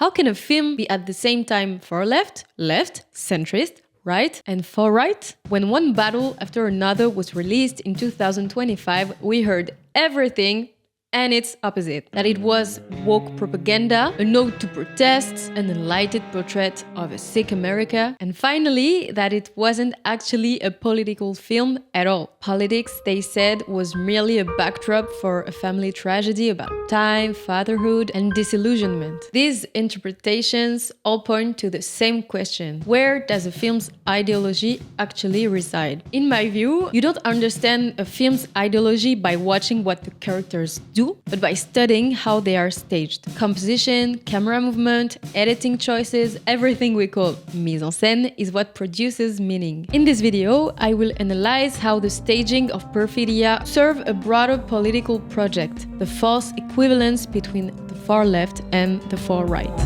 How can a film be at the same time far left, centrist, right, and far right? When One Battle After Another was released in 2025, we heard everything and its opposite. That it was woke propaganda, a note to protests, an enlightened portrait of a sick America, and finally, that it wasn't actually a political film at all. Politics, they said, was merely a backdrop for a family tragedy about time, fatherhood, and disillusionment. These interpretations all point to the same question: where does a film's ideology actually reside? In my view, you don't understand a film's ideology by watching what the characters do, but by studying how they are staged. Composition, camera movement, editing choices, everything we call mise en scène is what produces meaning. In this video, I will analyze how the staging of Perfidia serve a broader political project, the false equivalence between the far left and the far right.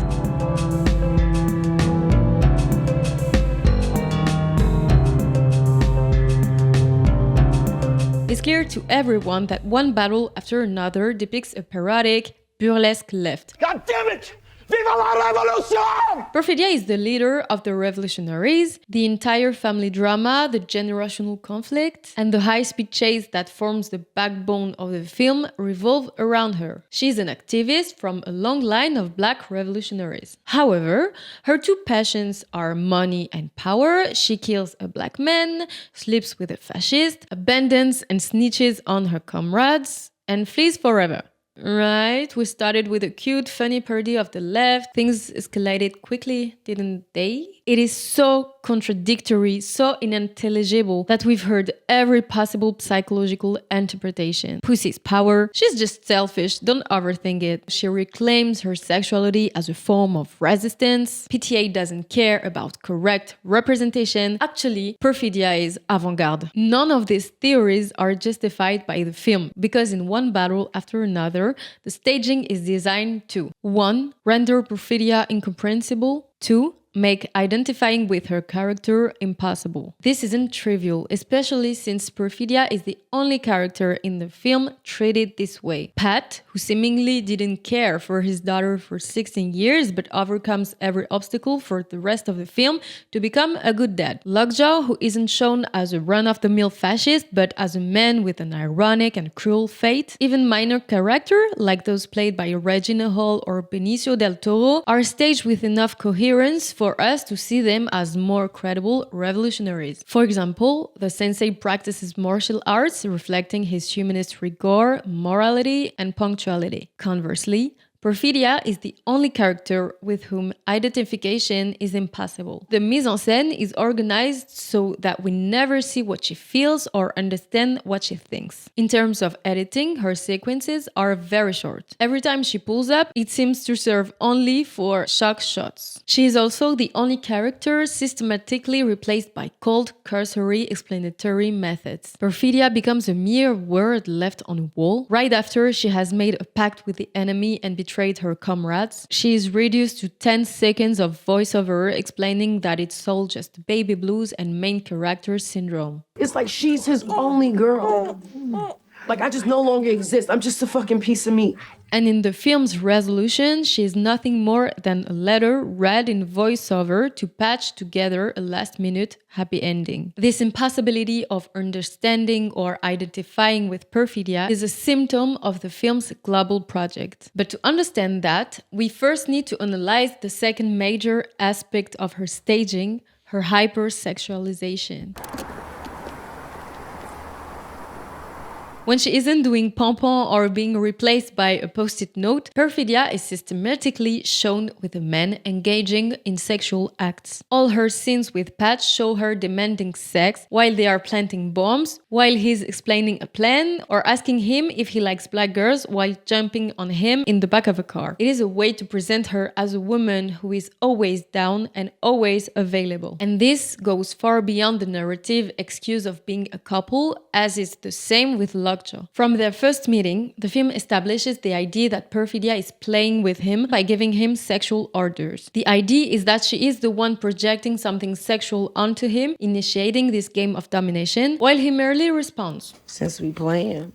It's clear to everyone that One Battle After Another depicts a parodic, burlesque left. God damn it! Viva la revolution! Perfidia is the leader of the revolutionaries. The entire family drama, the generational conflict, and the high-speed chase that forms the backbone of the film revolve around her. She's an activist from a long line of black revolutionaries. However, her two passions are money and power. She kills a black man, sleeps with a fascist, abandons and snitches on her comrades, and flees forever. Right, we started with a cute, funny parody of the left. Things escalated quickly, didn't they? It is so contradictory, so unintelligible that we've heard every possible psychological interpretation. Pussy's power, she's just selfish, don't overthink it. She reclaims her sexuality as a form of resistance. PTA doesn't care about correct representation. Actually, Perfidia is avant-garde. None of these theories are justified by the film, because in One Battle After Another, the staging is designed to 1. Render Perfidia incomprehensible. 2. Make identifying with her character impossible. This isn't trivial, especially since Perfidia is the only character in the film treated this way. Pat, who seemingly didn't care for his daughter for 16 years but overcomes every obstacle for the rest of the film to become a good dad. Lockjaw, who isn't shown as a run-of-the-mill fascist but as a man with an ironic and cruel fate. Even minor characters, like those played by Regina Hall or Benicio del Toro, are staged with enough coherence for us to see them as more credible revolutionaries. For example, the sensei practices martial arts, reflecting his humanist rigor, morality, and punctuality. Conversely, Perfidia is the only character with whom identification is impossible. The mise en scène is organized so that we never see what she feels or understand what she thinks. In terms of editing, her sequences are very short. Every time she pulls up, it seems to serve only for shock shots. She is also the only character systematically replaced by cold, cursory, explanatory methods. Perfidia becomes a mere word left on a wall. Right after she has made a pact with the enemy and betrayed her comrades, she is reduced to 10 seconds of voiceover explaining that it's all just baby blues and main character syndrome. It's like she's his only girl. Like, I just no longer exist. I'm just a fucking piece of meat. And in the film's resolution, she is nothing more than a letter read in voiceover to patch together a last-minute happy ending. This impossibility of understanding or identifying with Perfidia is a symptom of the film's global project. But to understand that, we first need to analyze the second major aspect of her staging, her hypersexualization. When she isn't doing pompon or being replaced by a post-it note, Perfidia is systematically shown with a man engaging in sexual acts. All her scenes with Pat show her demanding sex while they are planting bombs, while he's explaining a plan, or asking him if he likes black girls while jumping on him in the back of a car. It is a way to present her as a woman who is always down and always available. And this goes far beyond the narrative excuse of being a couple, as is the same with Lockjaw. From their first meeting, the film establishes the idea that Perfidia is playing with him by giving him sexual orders. The idea is that she is the one projecting something sexual onto him, initiating this game of domination, while he merely responds. Since we playing,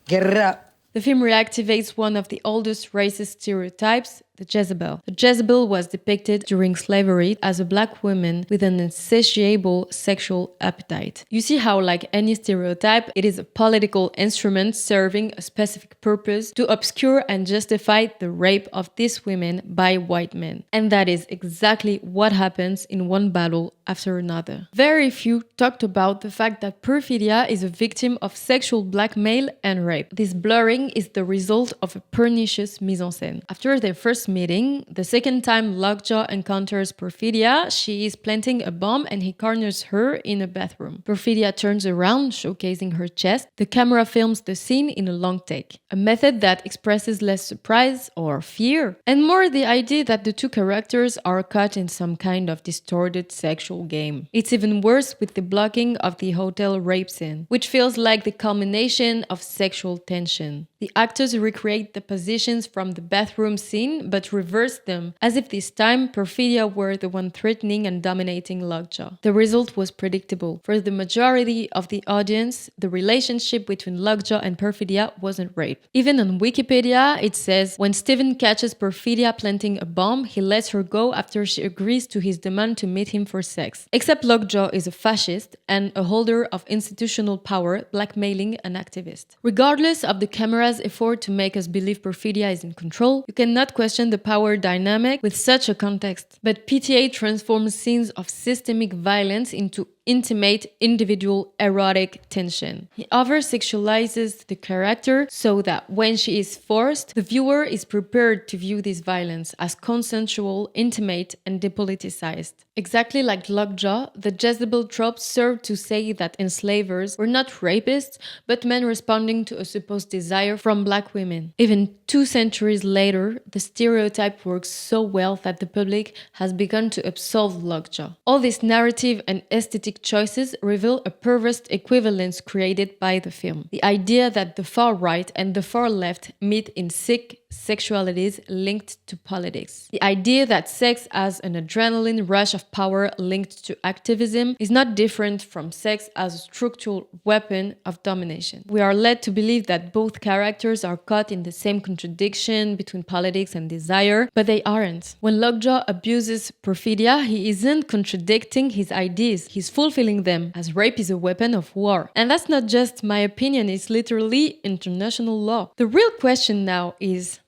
get it up. The film reactivates one of the oldest racist stereotypes, the Jezebel. The Jezebel was depicted during slavery as a black woman with an insatiable sexual appetite. You see how, like any stereotype, it is a political instrument serving a specific purpose to obscure and justify the rape of these women by white men. And that is exactly what happens in One Battle After Another. Very few talked about the fact that Perfidia is a victim of sexual blackmail and rape. This blurring is the result of a pernicious mise-en-scène. After their first meeting, the second time Lockjaw encounters Perfidia, she is planting a bomb and he corners her in a bathroom. Perfidia turns around, showcasing her chest. The camera films the scene in a long take, a method that expresses less surprise or fear, and more the idea that the two characters are caught in some kind of distorted sexual game. It's even worse with the blocking of the hotel rape scene, which feels like the culmination of sexual tension. The actors recreate the positions from the bathroom scene, but reverse them, as if this time Perfidia were the one threatening and dominating Lockjaw. The result was predictable. For the majority of the audience, the relationship between Lockjaw and Perfidia wasn't rape. Even on Wikipedia, it says, when Steven catches Perfidia planting a bomb, he lets her go after she agrees to his demand to meet him for sex. Except Lockjaw is a fascist and a holder of institutional power, blackmailing an activist. Regardless of the camera's effort to make us believe Perfidia is in control, you cannot question the power dynamic with such a context. But PTA transforms scenes of systemic violence into intimate, individual, erotic tension. He over-sexualizes the character so that when she is forced, the viewer is prepared to view this violence as consensual, intimate, and depoliticized. Exactly like Lockjaw, the Jezebel trope served to say that enslavers were not rapists, but men responding to a supposed desire from black women. Even 2 centuries later, the stereotype works so well that the public has begun to absolve Lockjaw. All this narrative and aesthetic choices reveal a perverse equivalence created by the film. The idea that the far right and the far left meet in sick sexualities linked to politics. The idea that sex as an adrenaline rush of power linked to activism is not different from sex as a structural weapon of domination. We are led to believe that both characters are caught in the same contradiction between politics and desire, but they aren't. When Lockjaw abuses Perfidia, he isn't contradicting his ideas, he's fulfilling them, as rape is a weapon of war. And that's not just my opinion, it's literally international law. The real question now is,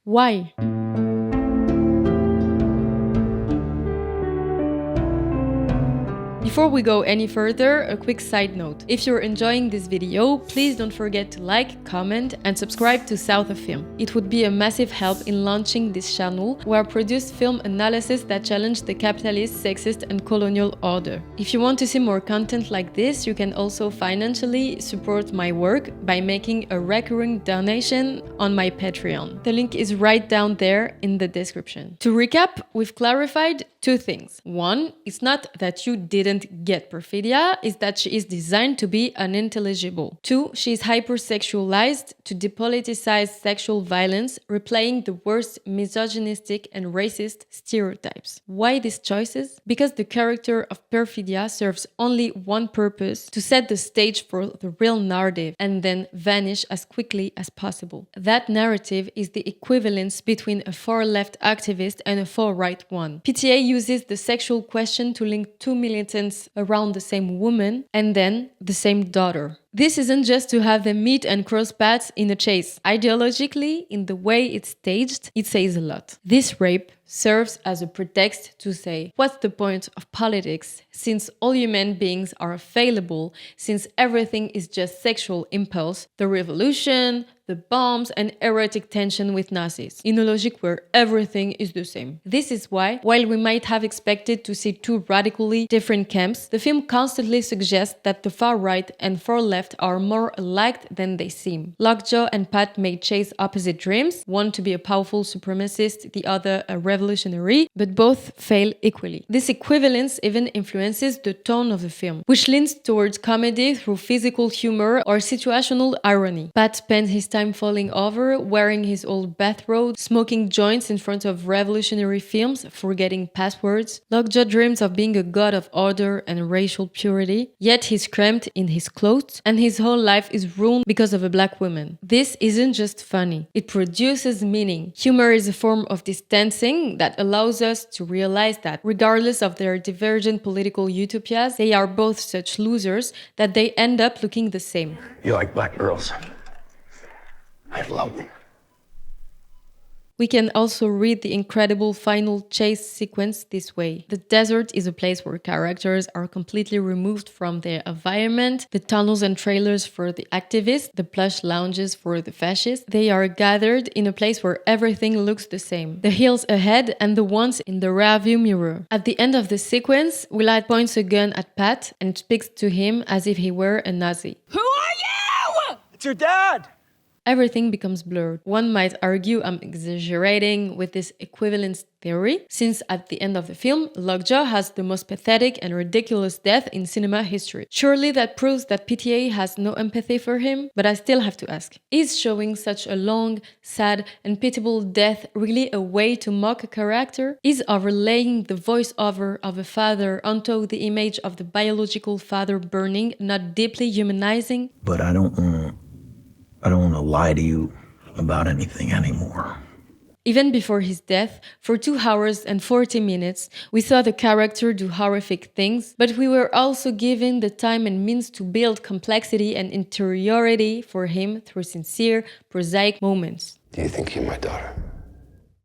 why? Before we go any further, a quick side note. If you're enjoying this video, please don't forget to like, comment, and subscribe to South of Film. It would be a massive help in launching this channel, where I produce film analysis that challenge the capitalist, sexist, and colonial order. If you want to see more content like this, you can also financially support my work by making a recurring donation on my Patreon. The link is right down there in the description. To recap, we've clarified 2 things. 1, it's not that you didn't get Perfidia, it's that she is designed to be unintelligible. 2, she is hypersexualized to depoliticize sexual violence, replaying the worst misogynistic and racist stereotypes. Why these choices? Because the character of Perfidia serves only one purpose: to set the stage for the real narrative and then vanish as quickly as possible. That narrative is the equivalence between a far-left activist and a far-right one. PTA uses the sexual question to link 2 militants around the same woman and then the same daughter. This isn't just to have them meet and cross paths in a chase. Ideologically, in the way it's staged, it says a lot. This rape serves as a pretext to say, what's the point of politics, since all human beings are fallible, since everything is just sexual impulse, the revolution, the bombs, and erotic tension with Nazis, in a logic where everything is the same. This is why, while we might have expected to see 2 radically different camps, the film constantly suggests that the far right and far left are more alike than they seem. Lockjaw and Pat may chase opposite dreams, one to be a powerful supremacist, the other a revolutionary, but both fail equally. This equivalence even influences the tone of the film, which leans towards comedy through physical humor or situational irony. Pat spends his time time falling over, wearing his old bathrobe, smoking joints in front of revolutionary films, forgetting passwords. Lockjaw dreams of being a god of order and racial purity, yet he's cramped in his clothes, and his whole life is ruined because of a black woman. This isn't just funny, it produces meaning. Humor is a form of distancing that allows us to realize that, regardless of their divergent political utopias, they are both such losers that they end up looking the same. You like black girls? I love them. We can also read the incredible final chase sequence this way. The desert is a place where characters are completely removed from their environment, the tunnels and trailers for the activists, the plush lounges for the fascists. They are gathered in a place where everything looks the same. The hills ahead and the ones in the rearview mirror. At the end of the sequence, Willard points a gun at Pat and speaks to him as if he were a Nazi. Who are you? It's your dad. Everything becomes blurred. One might argue I'm exaggerating with this equivalence theory, since at the end of the film, Lockjaw has the most pathetic and ridiculous death in cinema history. Surely that proves that PTA has no empathy for him, but I still have to ask, is showing such a long, sad, and pitiable death really a way to mock a character? Is overlaying the voiceover of a father onto the image of the biological father burning not deeply humanizing? But I don't want to lie to you about anything anymore. Even before his death, for 2 hours and 40 minutes, we saw the character do horrific things, but we were also given the time and means to build complexity and interiority for him through sincere, prosaic moments. Do you think you're my daughter?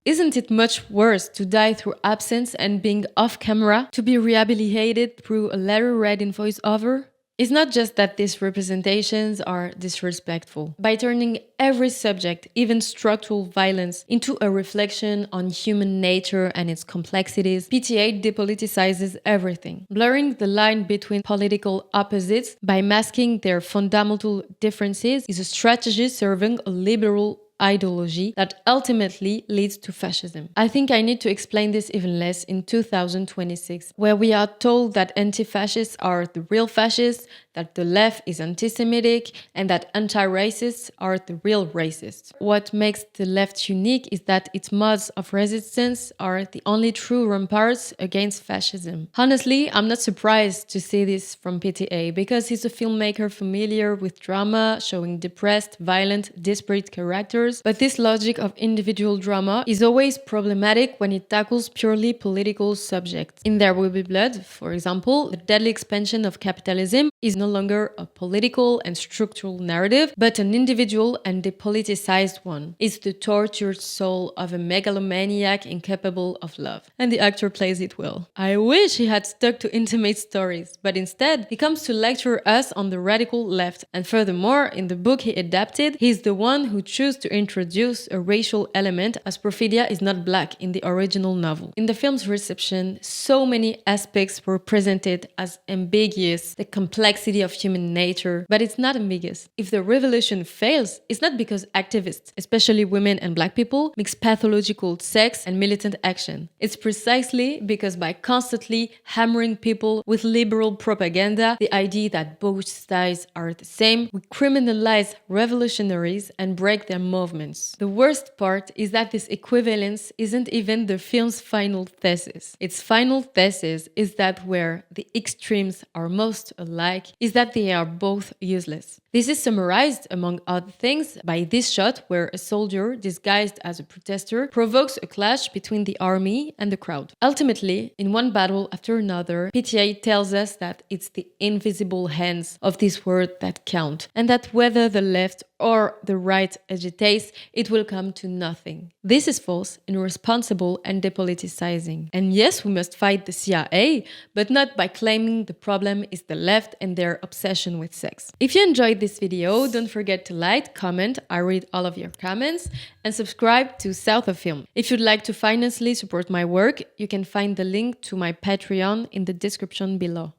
Isn't it much worse to die through absence and being off camera, to be rehabilitated through a letter read in voiceover? It's not just that these representations are disrespectful. By turning every subject, even structural violence, into a reflection on human nature and its complexities, PTA depoliticizes everything, blurring the line between political opposites by masking their fundamental differences is a strategy serving a liberal ideology that ultimately leads to fascism. I think I need to explain this even less in 2026, where we are told that anti-fascists are the real fascists, that the left is anti-Semitic, and that anti-racists are the real racists. What makes the left unique is that its modes of resistance are the only true ramparts against fascism. Honestly, I'm not surprised to see this from PTA, because he's a filmmaker familiar with drama, showing depressed, violent, disparate characters. But this logic of individual drama is always problematic when it tackles purely political subjects. In There Will Be Blood, for example, the deadly expansion of capitalism is no longer a political and structural narrative, but an individual and depoliticized one. It's the tortured soul of a megalomaniac incapable of love. And the actor plays it well. I wish he had stuck to intimate stories, but instead, he comes to lecture us on the radical left. And furthermore, in the book he adapted, he's the one who chose to introduce a racial element, as Perfidia is not black in the original novel. In the film's reception, so many aspects were presented as ambiguous, the complexity of human nature, but it's not ambiguous. If the revolution fails, it's not because activists, especially women and black people, mix pathological sex and militant action. It's precisely because by constantly hammering people with liberal propaganda, the idea that both sides are the same, we criminalize revolutionaries and break their movements. The worst part is that this equivalence isn't even the film's final thesis. Its final thesis is that where the extremes are most alike is that they are both useless. This is summarized, among other things, by this shot where a soldier, disguised as a protester, provokes a clash between the army and the crowd. Ultimately, in One Battle After Another, PTA tells us that it's the invisible hands of this world that count, and that whether the left or the right agitates, it will come to nothing. This is false, irresponsible, and depoliticizing. And yes, we must fight the CIA, but not by claiming the problem is the left and their obsession with sex. If you enjoyed this video, don't forget to like, comment, I read all of your comments, and subscribe to South of Film. If you'd like to financially support my work, you can find the link to my Patreon in the description below.